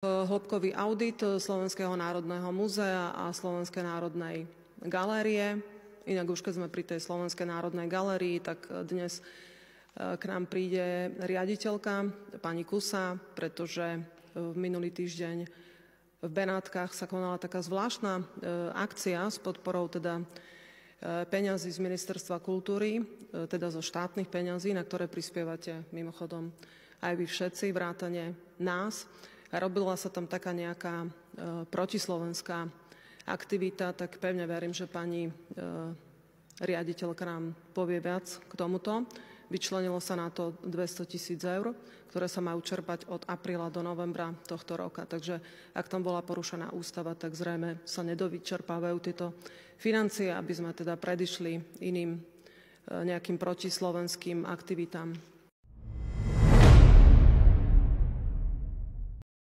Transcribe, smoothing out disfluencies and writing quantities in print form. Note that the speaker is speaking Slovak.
hĺbkový audit Slovenského národného múzea a Slovenskej národnej galérie. Inak už keď sme pri tej Slovenskej národnej galérii, tak dnes k nám príde riaditeľka, pani Kusa, pretože minulý týždeň v Benátkach sa konala taká zvláštna akcia s podporou teda peňazí z Ministerstva kultúry, teda zo štátnych peňazí, na ktoré prispievate mimochodom aj vy všetci, vrátane nás. A robila sa tam taká nejaká protislovenská aktivita, tak pevne verím, že pani riaditeľka nám povie viac k tomuto. Vyčlenilo sa na to 200 000 eur, ktoré sa majú čerpať od apríla do novembra tohto roka. Takže ak tam bola porušená ústava, tak zrejme sa nedovyčerpávajú tieto financie, aby sme teda predišli iným nejakým protislovenským aktivitám.